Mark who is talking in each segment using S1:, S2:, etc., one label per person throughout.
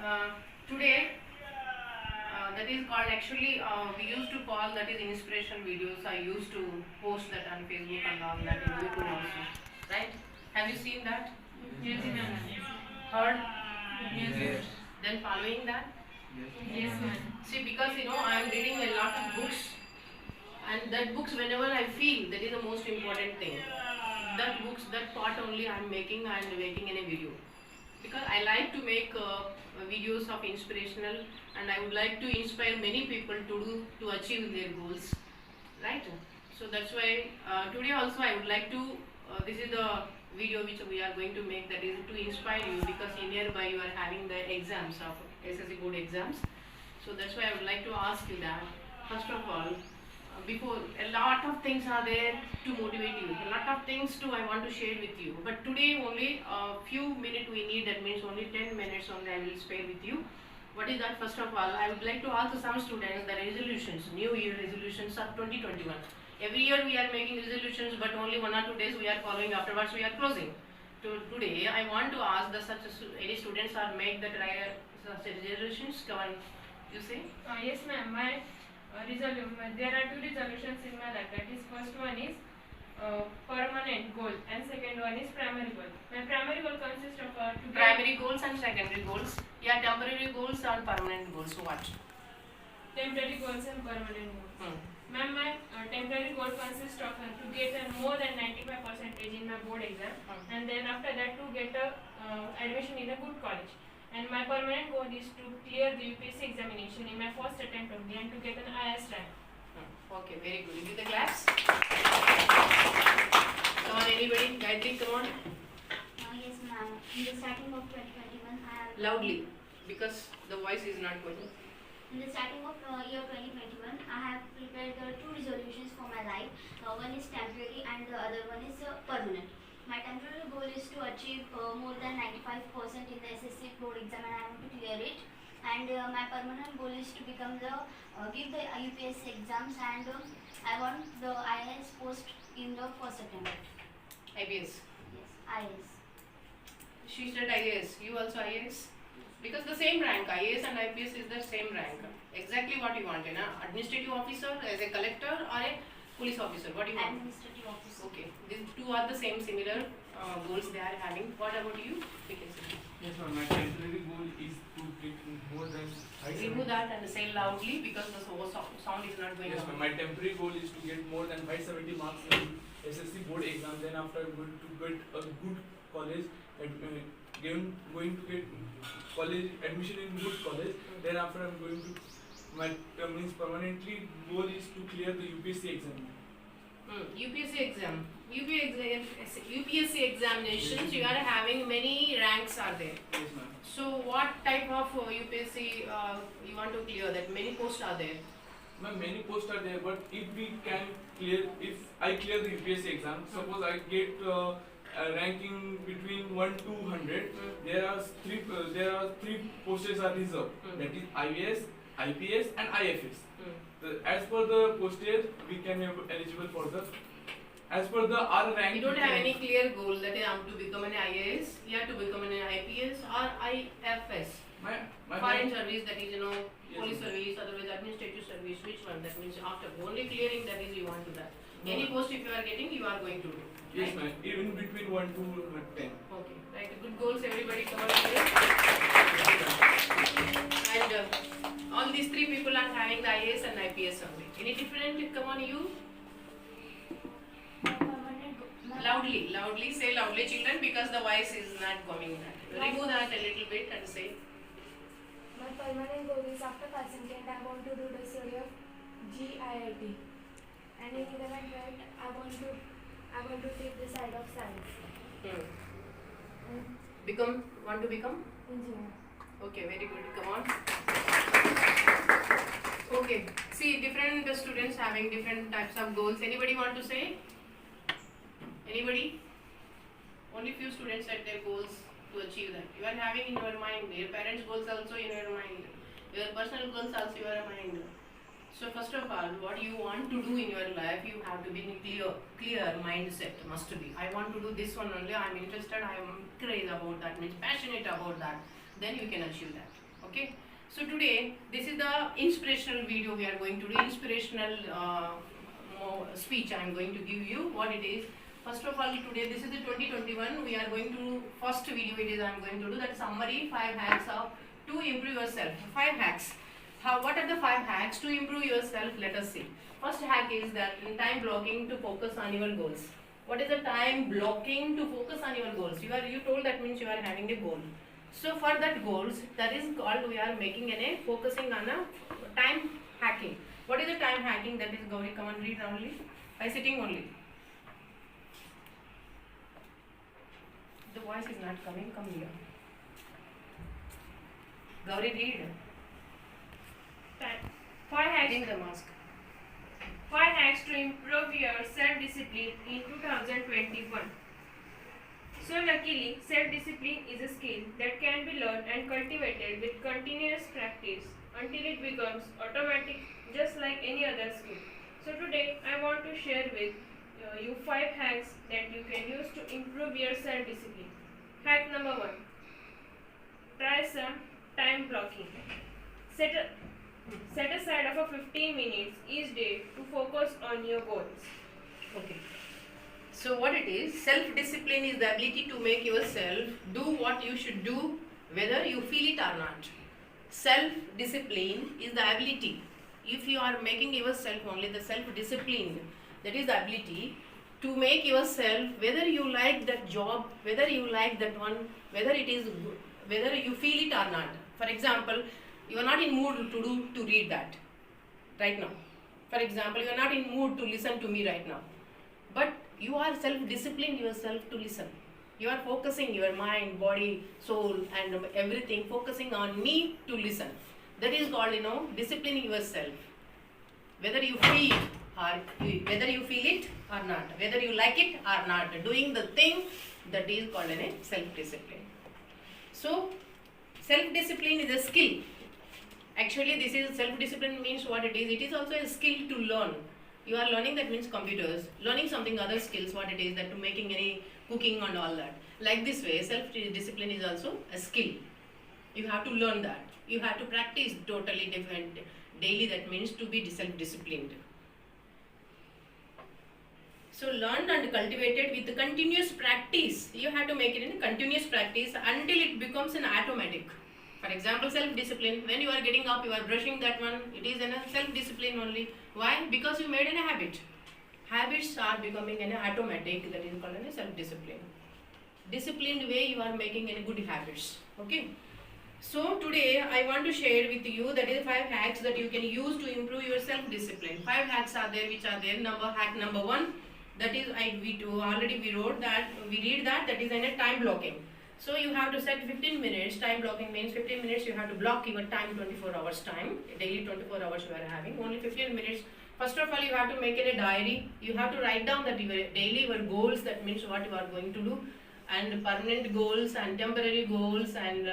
S1: Today that is called actually we used to call that is inspiration videos. I used to post that on Facebook and all that in YouTube also. Right? Have you seen that?
S2: Yes, ma'am.
S1: Heard?
S2: Yes.
S1: Then following that?
S2: Yes, ma'am.
S1: See, because I am reading a lot of books, and that books whenever I feel that is the most important thing. That books, that part only I am making and making in a video. Because I like to make videos of inspirational, and I would like to inspire many people to achieve their goals, right? So that's why today also I would like to this is the video which we are going to make, that is to inspire you, because nearby you are having the exams of SSC board exams. So that's why I would like to ask you that first of all, before, a lot of things are there to motivate you, a lot of things too I want to share with you, but today only a few minutes we need, that means only 10 minutes only I will spare with you. What is that? First of all, I would like to ask some students the resolutions, new year resolutions of 2021. Every year we are making resolutions, but only 1 or 2 days we are following, afterwards we are closing. Today I want to ask the such any students are make that such resolutions. Come on, you say?
S2: Yes, ma'am. There are two resolutions in my life. That is, first one is permanent goal, and second one is primary goal. My primary goal consists of
S1: primary goals and secondary goals. Yeah, temporary goals and permanent goals. What?
S2: Temporary goals and permanent goals. Ma'am, my temporary goal consists of to get more than 95% in my board exam, and then after that to get admission in a good college. And my permanent goal is to clear the UPSC examination in my first attempt only, and to get an IAS rank.
S1: Okay, very good. Give the claps. Come on, anybody? Gayatri, come on.
S3: Yes, ma'am. In the starting of 2021, I have...
S1: Loudly, because the voice is not going.
S3: In the starting of year 2021, I have prepared two resolutions for my life. One is temporary and the other one is permanent. My temporary goal is to achieve more than 95% in the SSC board exam, and I want to clear it. And my permanent goal is to become give the UPSC exams, and I want the IAS post in the first attempt.
S1: IBS.
S3: Yes, IAS.
S1: She said IAS. You also IAS? Because the same rank, IAS and IPS is the same rank. Exactly what you want, administrative officer, as a collector, or a police officer. What do you want?
S3: Administrative officer.
S1: Okay, these two are the same similar goals they are having. What about you?
S4: Yes, ma'am. My temporary goal is to get more than 570.
S1: Remove that and say loudly, because the sound is not going
S4: Yes,
S1: on.
S4: ma'am. My temporary goal is to get more than 570 marks in SSC board exam. Then after I'm going to get a good college, going to get college admission in good college. Then after I'm going to my means permanently goal is to clear the UPSC exam.
S1: UPSC exam. UPSC examinations, you are having many ranks are there.
S4: Yes, ma'am.
S1: So what type of UPSC you want to clear? That many posts are there.
S4: Ma'am, many posts are there, but if I clear the UPSC exam, suppose I get a ranking between 1 to 100, there are three posts are reserved. That is IAS, IPS, and IFS. As per the postage, we can be eligible for the. As per the R rank.
S1: You don't have any clear goal that I am to become an IAS, you have to become an IPS or IFS. Foreign service, that is police service, otherwise administrative service. Which one? That means after only clearing, that is you want to that. Any post if you are getting, you are going to do.
S4: Yes,
S1: right?
S4: ma'am. Even between 1 to 10.
S1: Okay, right. Good goals, everybody come on here. And all these three people are having the IAS and IPS only. Any different? Come on, you. Loudly, say loudly, children, because the voice is not coming. Remove that a little bit and say.
S5: My permanent goal is after passing it, I want to do the study of GIIT. And in 11th, I want to take the side of science.
S1: Want to become?
S5: Engineer.
S1: Okay, very good. Come on. Okay, see, different students having different types of goals. Anybody want to say? Anybody? Only few students set their goals to achieve that. You are having in your mind, your parents' goals also in your mind, your personal goals also in your mind. So first of all, what you want to do in your life, you have to be in clear mindset, must be. I want to do this one only, I am interested, I am crazy about that, means passionate about that. Then you can achieve that. Okay. So today, this is the inspirational video we are going to do, inspirational speech I am going to give you what it is. First of all, today this is the 2021, we are going to, first video it is I am going to do that summary, 5 hacks of to improve yourself. 5 hacks. What are the 5 hacks to improve yourself? Let us see. First hack is that time blocking to focus on your goals. What is the time blocking to focus on your goals? You told that means you are having a goal. So for that goals, that is called we are making a focusing on a time hacking. What is the time hacking? That is Gauri, come and read only by sitting only. The voice is not coming. Come here. Gauri, read.
S2: Time. 5 hacks.
S1: Bring the mask.
S2: 5 hacks to improve your self-discipline in 2021. So luckily, self-discipline is a skill that can be learned and cultivated with continuous practice until it becomes automatic, just like any other skill. So today, I want to share with you 5 hacks that you can use to improve your self-discipline. Hack number 1. Try some time blocking. Set aside of a 15 minutes each day to focus on your goals.
S1: Okay. So what it is, self-discipline is the ability to make yourself do what you should do whether you feel it or not. Self-discipline is the ability, if you are making yourself only the self-discipline, that is the ability to make yourself whether you like that job, whether you like that one, whether you feel it or not. For example, you are not in mood to read that right now. For example, you are not in mood to listen to me right now. But you are self-disciplined yourself to listen. You are focusing your mind, body, soul and everything, focusing on me to listen. That is called, disciplining yourself. Whether you feel it or not, whether you like it or not, doing the thing, that is called a self-discipline. So, self-discipline is a skill. Actually, this is self-discipline means what it is. It is also a skill to learn. You are learning, that means computers, learning something other skills, what it is, that to making any cooking and all that. Like this way, self-discipline is also a skill. You have to learn that. You have to practice totally different daily, that means to be self-disciplined. So learned and cultivated with continuous practice. You have to make it in continuous practice until it becomes an automatic. For example, self-discipline, when you are getting up, you are brushing that one, it is in a self-discipline only. Why? Because you made a habit. Habits are becoming an automatic, that is called a self-discipline. Disciplined way you are making any good habits. Okay. So today I want to share with you that is 5 hacks that you can use to improve your self-discipline. 5 hacks are there which are there. Hack number 1, that is we read that is in a time blocking. So you have to set 15 minutes, time blocking means 15 minutes you have to block your time, 24 hours time, daily 24 hours you are having, only 15 minutes. First of all, you have to make it a diary, you have to write down that daily your goals, that means what you are going to do, and permanent goals and temporary goals and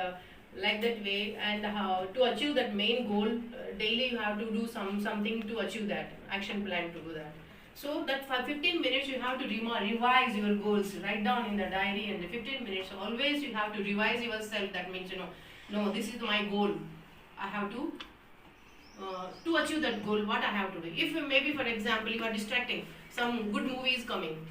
S1: like that way, and how to achieve that main goal, daily you have to do something to achieve that, action plan to do that. So that for 15 minutes you have to revise your goals, write down in the diary, and 15 minutes always you have to revise yourself. That means no, this is my goal. I have to achieve that goal, what I have to do. If maybe for example you are distracting, some good movie is coming,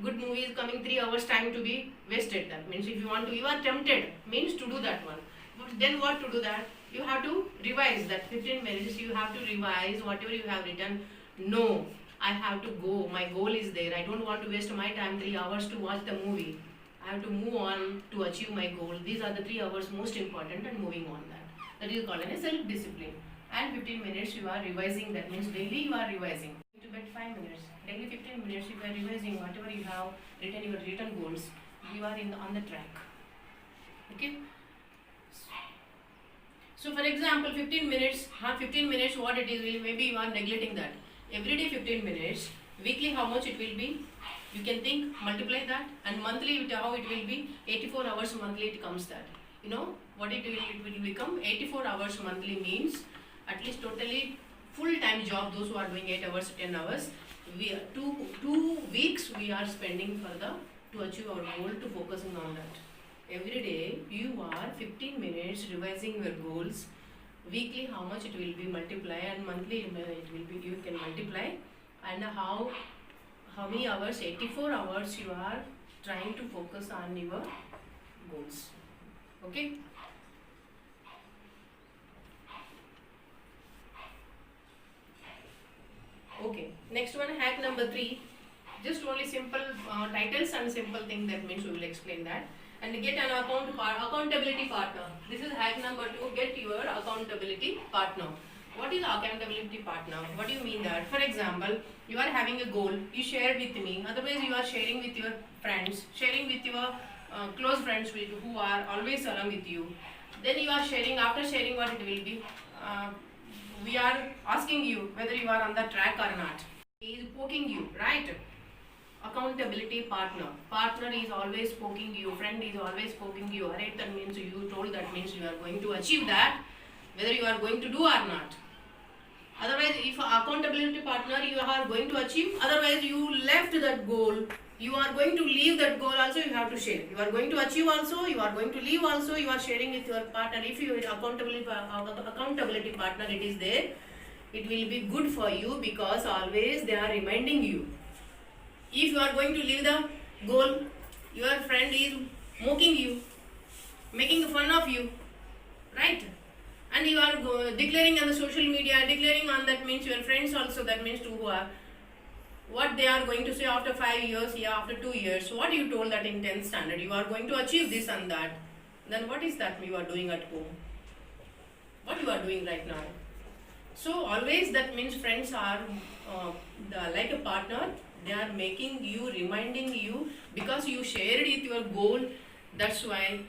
S1: 3 hours time to be wasted. That means if you are tempted, means to do that one. But then what to do that? You have to revise that 15 minutes, you have to revise whatever you have written. No, I have to go, my goal is there, I don't want to waste my time 3 hours to watch the movie. I have to move on to achieve my goal. These are the 3 hours most important, and moving on that. That is called a self-discipline. And 15 minutes you are revising, that means daily you are revising. To bed 5 minutes, daily 15 minutes you are revising whatever you have written, your written goals. You are on the track. Okay. So for example, 15 minutes, what it is, maybe you are neglecting that. Every day 15 minutes, weekly how much it will be? You can think, multiply that, and monthly how it will be? 84 hours monthly it comes that. What it will become? 84 hours monthly means at least totally full-time job, those who are doing 8 hours, 10 hours. We are 2 weeks we are spending to achieve our goal, to focusing on that. every day you are 15 minutes revising your goals. Weekly how much it will be multiply, and monthly it will be, you can multiply, and how many hours, 84 hours you are trying to focus on your goals. Okay. Okay, next one, hack number 3. Just only simple titles and simple thing, that means we will explain that. And get an accountability partner. This is hack number 2, get your accountability partner. What is accountability partner? What do you mean that? For example, you are having a goal, you share with me, otherwise you are sharing with your friends, sharing with your close friends who are always along with you. Then you are sharing, after sharing what it will be, we are asking you whether you are on the track or not. He is poking you, right? Accountability partner. Partner is always poking you, friend is always poking you. Alright, that means you told, that means you are going to achieve that, whether you are going to do or not. Otherwise, if accountability partner you are going to achieve, otherwise you left that goal, you are going to leave that goal also, you have to share. You are going to achieve also, you are going to leave also, you are sharing with your partner. If your accountability partner it is there, it will be good for you, because always they are reminding you. If you are going to leave the goal, your friend is mocking you, making fun of you, right? And you are declaring on the social media, declaring on, that means your friends also, that means who are, what they are going to say after 5 years, after 2 years, what you told that in 10th standard, you are going to achieve this and that. Then what is that you are doing at home? What you are doing right now? So always that means friends are like a partner, they are making you, reminding you, because you shared with your goal. That's why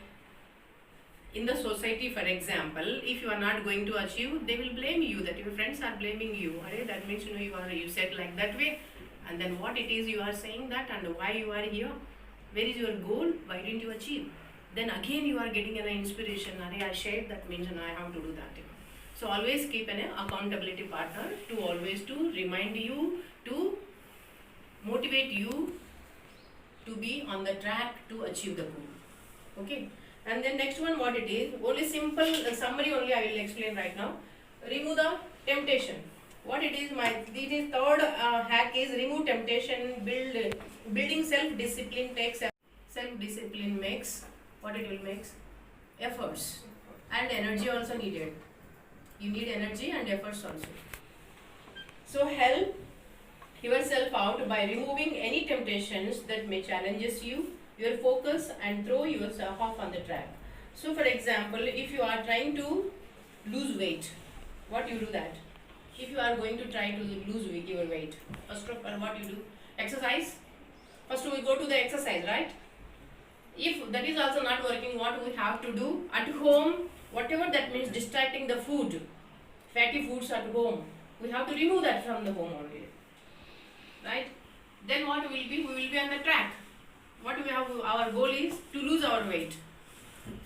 S1: in the society, for example, if you are not going to achieve, they will blame you, that your friends are blaming you. That means you said like that way, and then what it is you are saying that, and why you are here, where is your goal, why didn't you achieve? Then again you are getting an inspiration, I shared, that means I have to do that. So always keep an accountability partner to always to remind you, to motivate you to be on the track to achieve the goal. Okay. And then next one, what it is, only simple summary only I will explain right now. Remove the temptation. What it is, this is third hack is remove temptation, building self-discipline takes, self-discipline makes, what it will makes? Efforts. And energy also needed. You need energy and efforts also. So help yourself out by removing any temptations that may challenges you, your focus, and throw yourself off on the track. So for example, if you are trying to lose weight, what you do that? If you are going to try to lose your weight, first of all what you do? Exercise. First we go to the exercise, right? If that is also not working, what we have to do? At home, whatever that means, distracting the food, fatty foods at home, we have to remove that from the home only. Right? Then what will be? We will be on the track. What we have, our goal is to lose our weight.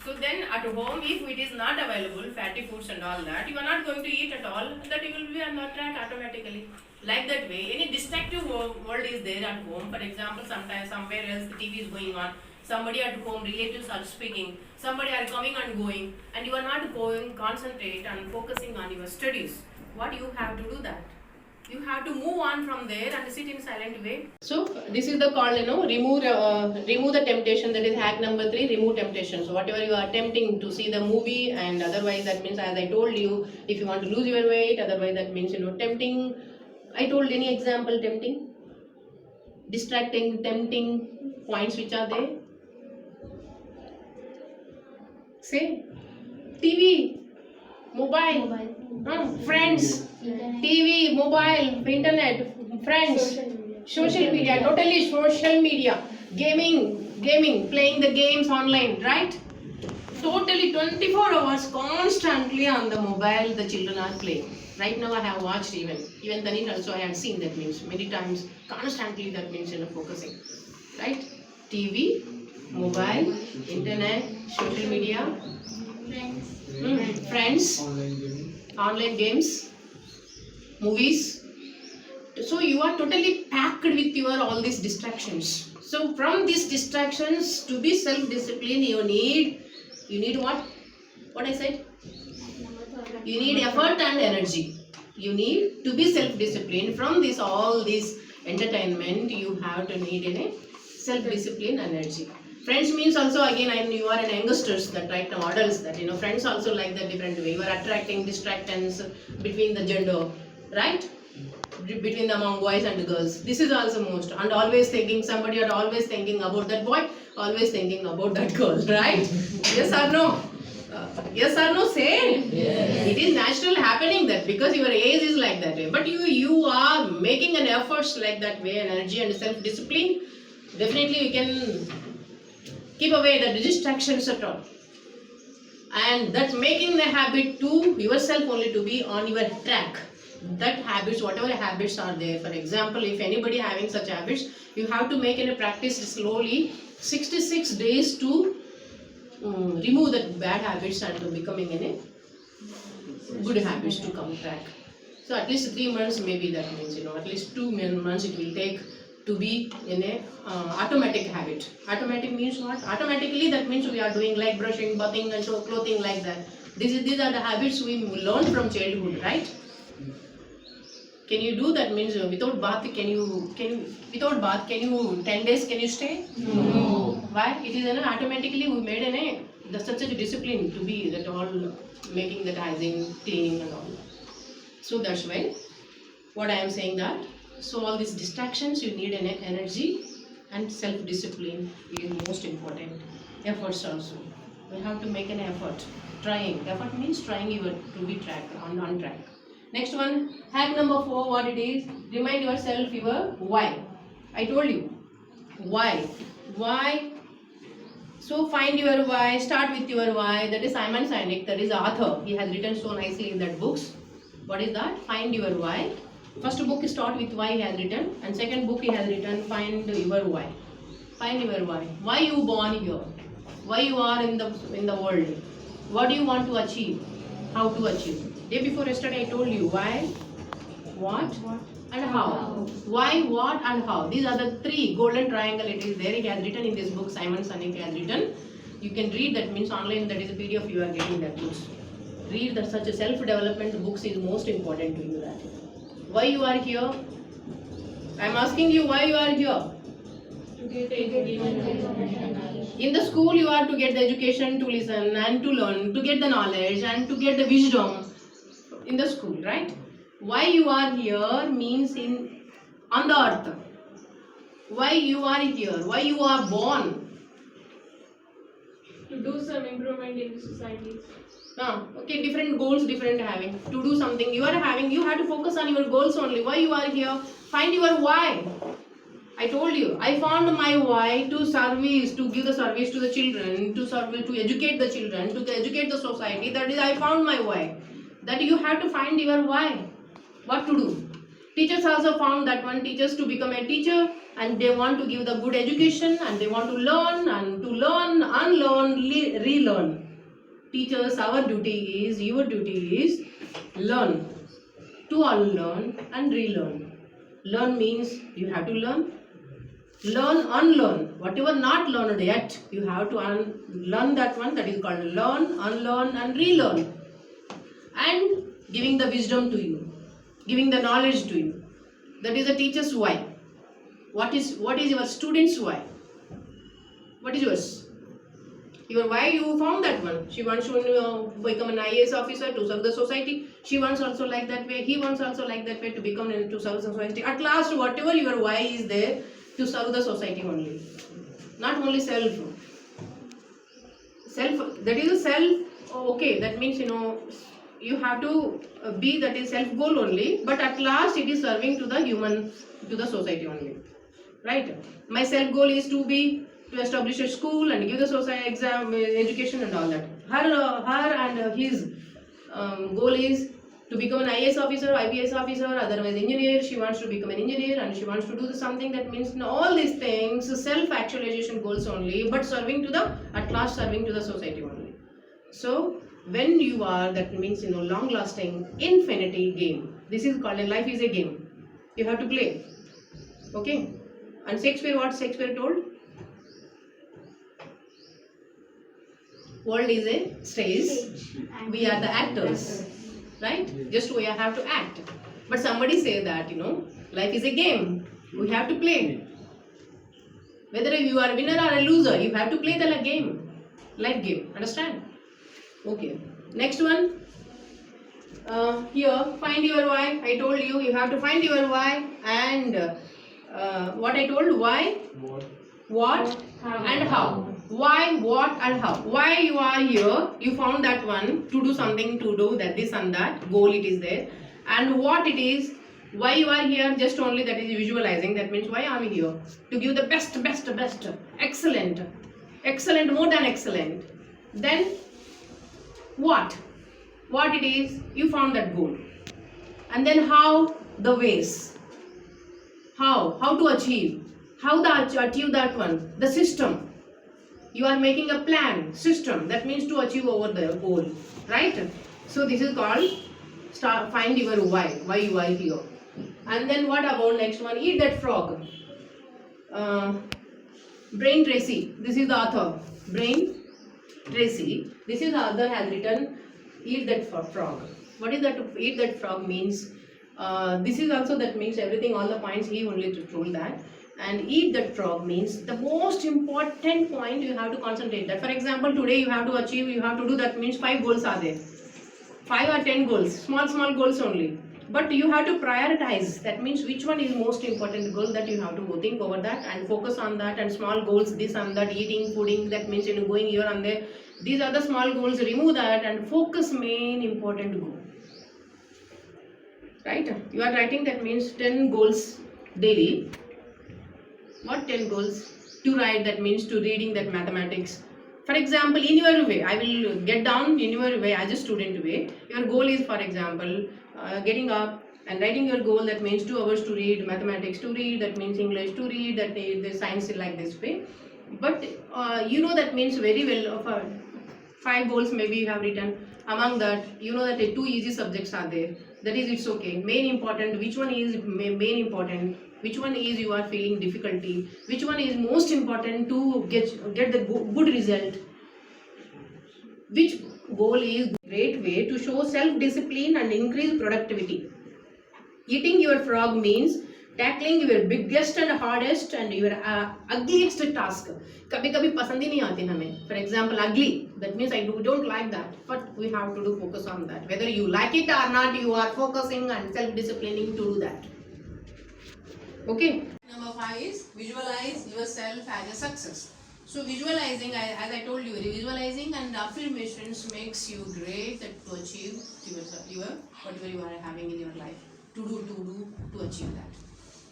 S1: So then at home, if it is not available, fatty foods and all that, you are not going to eat at all, that you will be on the track automatically. Like that way, any distractive world is there at home. For example, sometimes somewhere else the TV is going on, somebody at home, relatives are speaking, somebody are coming and going, and you are not going, concentrate and focusing on your studies. What you have to do that? You have to move on from there and sit in silent way. So this is the call, remove the temptation. That is hack number 3, remove temptation. So whatever you are attempting to see the movie, and otherwise that means, as I told you, if you want to lose your weight, otherwise that means, tempting. I told any example tempting, distracting, tempting points which are there. Say TV, mobile. Friends, TV, mobile, internet, friends, social media, totally social media, gaming, playing the games online, right? Totally 24 hours constantly on the mobile the children are playing. Right now I have watched even Tanin also I had seen, that means many times constantly, that means focusing, right? TV, mobile, internet, social media, friends, online games, movies. So you are totally packed with your all these distractions. So from these distractions, to be self-disciplined, you need what? What I said? You need effort and energy. You need to be self-disciplined. From this, all this entertainment, you have to need a self-discipline energy. Friends means also again, you are an youngsters that right now adults that friends also like that different way. You are attracting distractions between the gender, right? Between the among boys and girls. This is also most, and always thinking somebody are always thinking about that boy, always thinking about that girl, right? Yes or no? Yes or no? Say. Yes. It is natural happening that because your age is like that way. But you are making an efforts like that way, energy and self-discipline. Definitely you can keep away the distractions at all. And that making the habit to yourself only to be on your track. That habits, whatever habits are there. For example, if anybody having such habits, you have to make a practice slowly 66 days to remove that bad habits and to becoming a good habits to come back. So at least 3 months maybe that means at least 2 months it will take to be in a automatic habit. Automatic means what? Automatically that means we are doing like brushing, bathing and so clothing like that. These are the habits we learn from childhood, right? Can you do that? Means without bath can you 10 days can you stay? No. Why? It is automatically we made such a discipline to be that all making that hygiene, cleaning and all. So that's why what I am saying that. So all these distractions you need an energy and self-discipline is most important. Efforts also. We have to make an effort. Trying. Effort means trying to be on track. Next one, hack number 4, what it is? Remind yourself your why. I told you. Why? Why? So find your why, start with your why. That is Simon Sinek, that is the author. He has written so nicely in that books. What is that? Find your why. First book start with why he has written, and second book he has written find your why. Find your why. Why you born here? Why you are in the world? What do you want to achieve? How to achieve? Day before yesterday I told you why, what, and how. Why, what, and how. These are the 3 golden triangle. It is there. He has written in this book. Simon Sinek has written. You can read that. Means online. That is a PDF. You are getting that books. Read that. Such a self-development books is most important to you. That why you are here. I am asking you why you are here. In the school you are to get the education, to listen and to learn, to get the knowledge and to get the wisdom. In the school, right? Why you are here means on the earth. Why you are here? Why you are born?
S2: To do some improvement in the society.
S1: Okay, different goals, different having. To do something you are having, you have to focus on your goals only. Why you are here? Find your why. I told you, I found my why to service, to give the service to the children, to educate the children, to educate the society. That is, I found my why. That you have to find your why. What to do? Teachers also found that one. Teachers to become a teacher and they want to give the good education and they want to learn and to learn, unlearn, relearn. Teachers, our duty is, your duty is learn, to unlearn and relearn. Learn means you have to learn. Learn, unlearn. Whatever not learned yet, you have to learn that one. That is called learn, unlearn and relearn. And giving the wisdom to you, giving the knowledge to you. That is the teacher's why. What is your student's why? What is yours? Your why, you found that one. She wants to become an IAS officer to serve the society. She wants also like that way. He wants also like that way to become to serve the society. At last, whatever your why is there, to serve the society only. Not only self. Self, that is a self, okay, that means you have to be that is self goal only, but at last it is serving to the human, to the society only, right? My self goal is to establish a school and give the society exam, education and all that. Her and his goal is to become an IAS officer, IPS officer, otherwise engineer. She wants to become an engineer and she wants to do something. That means all these things, self-actualization goals only, but at last serving to the society only. So when you are, that means long-lasting infinity game. This is called life is a game. You have to play. Okay. And Shakespeare, what Shakespeare told? World is a stage. We are the actors, right? Just we have to act. But somebody say that, life is a game. We have to play. Whether you are a winner or a loser, you have to play the game. Life game. Understand? Okay. Next one. Here, find your why. I told you, you have to find your why. And what I told, why, what, and how. Why, what, and how. Why you are here, you found that one, to do something, to do that, this and that, goal it is there. And what it is, why you are here, just only that is visualizing, that means why am I here? To give the best, excellent, more than excellent. Then, what it is, you found that goal. And then how, the ways. How to achieve. How to achieve that one, the system. You are making a plan, system, that means to achieve over the goal, right? So this is called find your why you are here. And then what about next one? Eat that frog. Brian Tracy, this is the author. Brian Tracy, this is the author, has written Eat That Frog. What is that? Eat that frog means, this is also that means everything, all the points he only told that. And eat that frog means the most important point you have to concentrate that. For example, today you have to achieve, you have to do that means 5 goals are there. 5 or 10 goals, small goals only. But you have to prioritize. That means which one is most important goal, that you have to think over that and focus on that. And small goals, this and that, eating, fooding, that means going here and there. These are the small goals, remove that and focus main important goal. Right? You are writing, that means 10 goals daily. What 10 goals? To write, that means to reading that mathematics. For example, in your way, I will get down in your way as a student way. Your goal is, for example, getting up and writing your goal, that means 2 hours to read mathematics, to read, that means English, to read, that the science like this way. But that means very well of 5 goals maybe you have written. Among that, that 2 easy subjects are there. That is, it's okay. Main important, which one is main important? Which one is you are feeling difficulty? Which one is most important to get the good result? Which goal is great way to show self-discipline and increase productivity? Eating your frog means tackling your biggest and hardest and your ugliest task. कभी पसंद ही नहीं आते हमें. For example, ugly. That means I don't like that. But we have to do focus on that. Whether you like it or not, you are focusing and self-disciplining to do that. Okay. Number 5 is visualize yourself as a success. So visualizing, as I told you, visualizing and affirmations makes you great to achieve your whatever you are having in your life. To achieve that.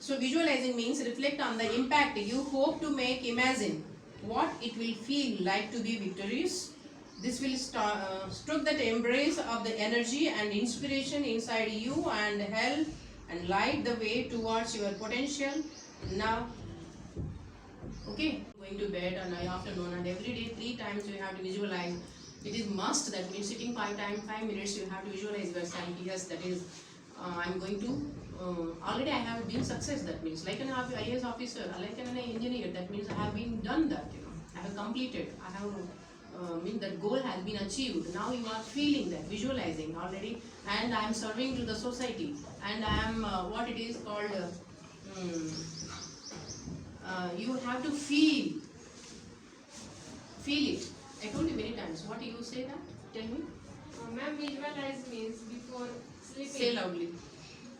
S1: So visualizing means reflect on the impact you hope to make. Imagine what it will feel like to be victorious. This will stroke that embrace of the energy and inspiration inside you and help and light the way towards your potential. Now, okay, going to bed on the afternoon and every day 3 times you have to visualize. It is must, that means sitting 5 minutes you have to visualize yourself. Yes, that is, I'm going to, already I have been success, that means like an IAS officer, like an engineer, that means I have been done that, I have completed, I have that goal has been achieved. Now you are feeling that, visualizing already, and I am serving to the society, and I am what it is called, you have to feel it. I told you many times. What do you say that? Tell me.
S2: Ma'am, visualize means before sleeping.
S1: Say loudly.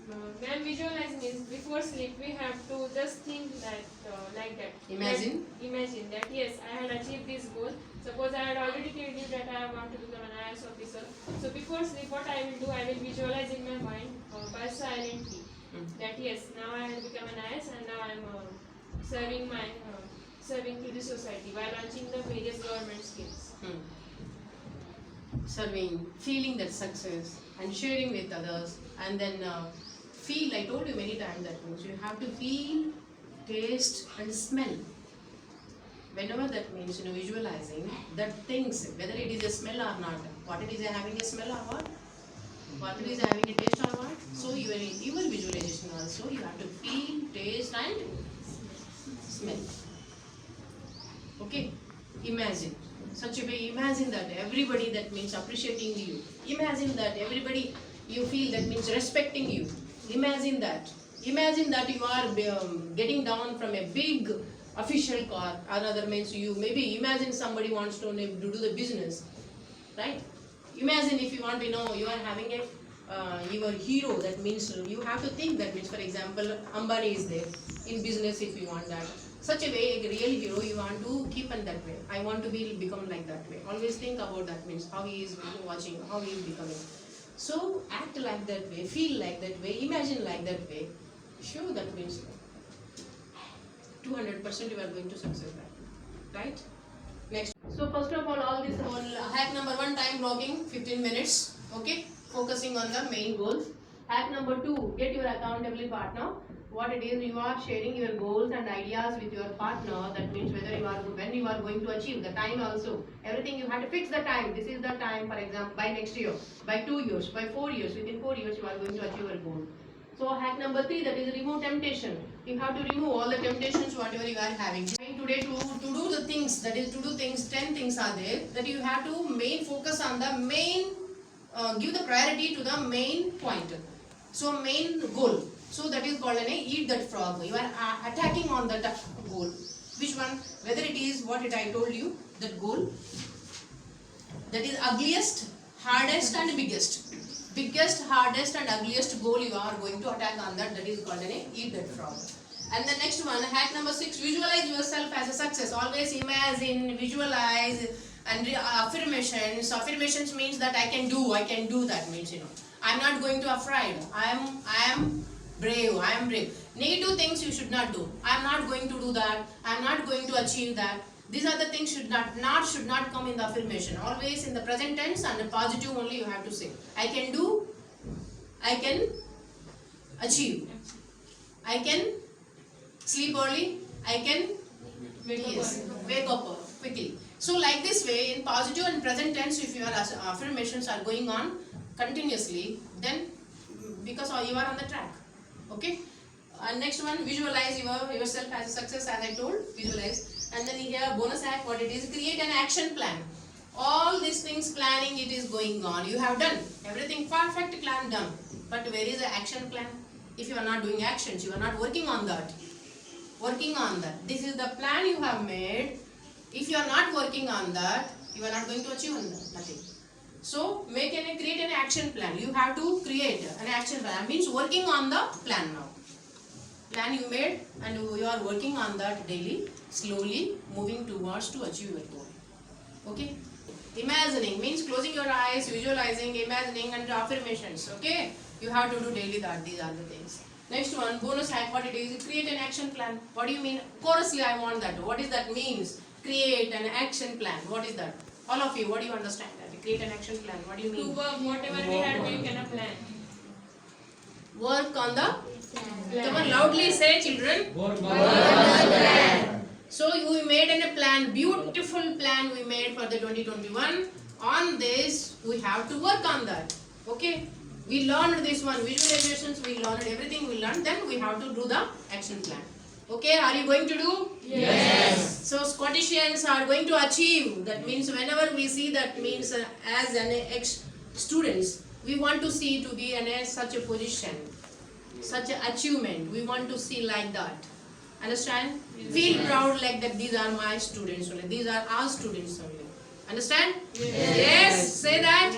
S2: Ma'am, visualize means before sleep we have to just think that like that.
S1: Imagine.
S2: Imagine that yes, I had achieved this goal. Suppose I had already told you that I want to become an IAS officer. So before sleep, what I will do, I will visualize in my mind by silently that yes, now I have become an IAS and now I am serving to the society while launching the various government schemes.
S1: Serving, feeling that success and sharing with others, and then feel. I told you many times that means you have to feel, taste and smell. Whenever that means visualizing that things, whether it is a smell or not, what it is having a smell or what it is having a taste or what. So your visualization also you have to feel, taste and smell. Okay, imagine. Such a way, imagine that everybody, that means appreciating you. Imagine that everybody you feel, that means respecting you. Imagine that. Imagine that you are getting down from a big official car. Another means you maybe imagine somebody wants to do the business, right? Imagine if you want to know you are having a your hero. That means you have to think. That means, for example, Ambani is there in business. If you want that, such a way, a real hero, you want to keep in that way. I want to become like that way. Always think about that, means how he is watching, how he is becoming. So act like that way, feel like that way, imagine like that way. Sure, that means 200% you are going to succeed that, right? Next. So first of all this whole hack number 1, time blocking 15 minutes. Okay, focusing on the main goals. Hack number 2, get your accountability partner. What it is, you are sharing your goals and ideas with your partner. That means whether you are, when you are going to achieve the time also. Everything you have to fix the time. This is the time, for example, by next year, by 2 years, by 4 years. Within 4 years you are going to achieve your goal. So hack number 3, that is remove temptation. You have to remove all the temptations whatever you are having. Today to do the things, that is to do things, 10 things are there, that you have to main focus on the main, give the priority to the main point. So main goal. So that is called eat that frog. You are attacking on that goal. Which one? Whether it is what I told you, that goal, that is ugliest, hardest and biggest. Biggest, hardest and ugliest goal you are going to attack on that. That is called eat that frog. And the next one, hack number 6, visualize yourself as a success. Always imagine, visualize, and affirmations. Affirmations means that I can do that means, I'm not going to afraid. I am brave. Negative things you should not do. I am not going to do that. I am not going to achieve that. These are the things should not come in the affirmation. Always in the present tense and the positive only you have to say. I can do, I can achieve, I can sleep early, I can wake up quickly. So like this way, in positive and present tense, if your affirmations are going on continuously, then because you are on the track. Okay. And next one, visualize yourself as a success, as I told, visualize. And then here bonus hack, what it is, create an action plan. All these things planning it is going on. You have done everything, perfect plan done. But where is the action plan? If you are not doing actions, you are not working on that. This is the plan you have made. If you are not working on that, you are not going to achieve nothing. So create an action plan. You have to create an action plan. That means working on the plan now. Plan you made and you are working on that daily, slowly moving towards to achieve your goal. Okay. Imagining means closing your eyes, visualizing, imagining, and affirmations. Okay. You have to do daily that. These are the things. Next one, bonus hack. What it is? Create an action plan. What do you mean? Chorously, I want that. What is that means? Create an action plan. What is that? All of you, what do you understand that? Create an action plan. What do you mean?
S2: To work whatever we have to in a plan.
S1: Work on the plan. Come on, loudly say, children. Work on the plan. So you made a plan, beautiful plan we made for the 2021. On this, we have to work on that. Okay. We learned this one, visualizations, we learned everything we learned, then we have to do the action plan. Okay, are you going to do? Yes. So Scottisians are going to achieve. That means whenever we see that means as an ex-students, we want to see to be in such a position, such an achievement. We want to see like that. Understand? Yes. Feel proud like that these are my students only. These are our students only. Understand? Yes. Say that.